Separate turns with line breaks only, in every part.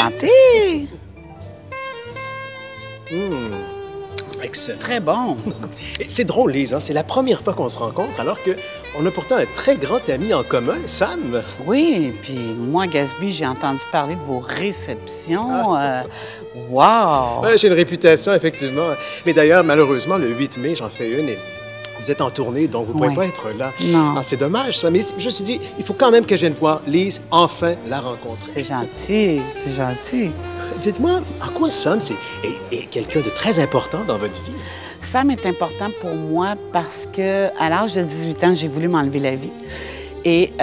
Santé!
Excellent.
Très bon.
C'est drôle, Lise, hein? C'est la première fois qu'on se rencontre, alors qu'on a pourtant un très grand ami en commun, Sam.
Oui, puis moi, Gatsby, j'ai entendu parler de vos réceptions. Wow!
Ouais, j'ai une réputation, effectivement. Mais d'ailleurs, malheureusement, le 8 mai, j'en fais une et vous êtes en tournée, donc vous ne pouvez pas être là.
Non.
Ah, c'est dommage, ça. Mais je me suis dit, il faut quand même que je vienne voir Lise, enfin la rencontrer.
C'est gentil, c'est gentil.
Dites-moi, en quoi Sam est quelqu'un de très important dans votre vie?
Sam est important pour moi parce que à l'âge de 18 ans, j'ai voulu m'enlever la vie. Et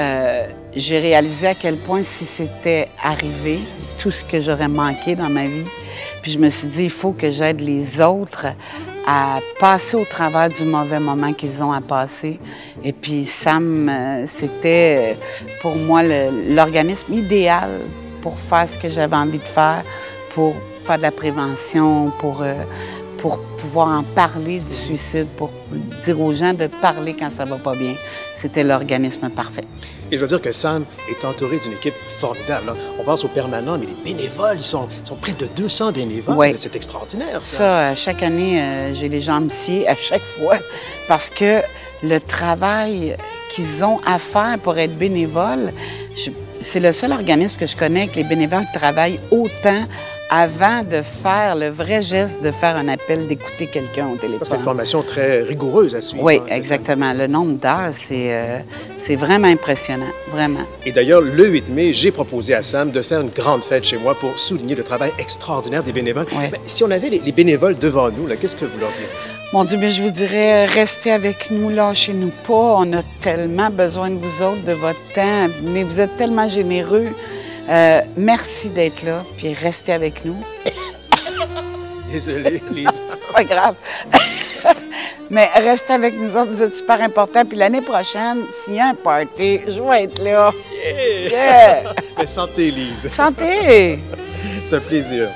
j'ai réalisé à quel point si c'était arrivé, tout ce que j'aurais manqué dans ma vie. Puis je me suis dit, il faut que j'aide les autres à passer au travers du mauvais moment qu'ils ont à passer. Et puis Sam, c'était pour moi l'organisme idéal pour faire ce que j'avais envie de faire, pour faire de la prévention, pour pouvoir en parler du suicide, pour dire aux gens de parler quand ça va pas bien. C'était l'organisme parfait.
Et je veux dire que Sam est entouré d'une équipe formidable, hein. On pense aux permanents, mais les bénévoles, ils sont près de 200 bénévoles.
Oui.
C'est extraordinaire, ça.
Ça, chaque année, j'ai les jambes sciées à chaque fois parce que le travail qu'ils ont à faire pour être bénévoles, c'est le seul organisme que je connais que les bénévoles travaillent autant avant de faire le vrai geste de faire un appel, d'écouter quelqu'un au téléphone.
C'est une formation très rigoureuse à suivre.
Oui,
hein,
exactement. Le nombre d'heures, c'est vraiment impressionnant, vraiment.
Et d'ailleurs, le 8 mai, j'ai proposé à Sam de faire une grande fête chez moi pour souligner le travail extraordinaire des bénévoles.
Ouais.
Mais si on avait les bénévoles devant nous, qu'est-ce que vous leur diriez?
Mon Dieu, mais je vous dirais, restez avec nous, lâchez-nous pas. On a tellement besoin de vous autres, de votre temps, mais vous êtes tellement généreux. Merci d'être là, puis restez avec nous.
Désolé, Lise.
Pas grave. Mais restez avec nous autres, vous êtes super importants. Puis l'année prochaine, s'il y a un party, je vais être là.
Yeah!
Yeah!
Mais santé, Lise.
Santé!
C'est un plaisir.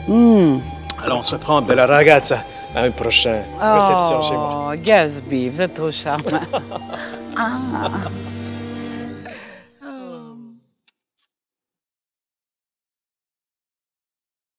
Alors, on se reprend, bella ragazza, à une prochaine réception chez moi.
Oh, Gatsby, vous êtes trop charmant. Ah!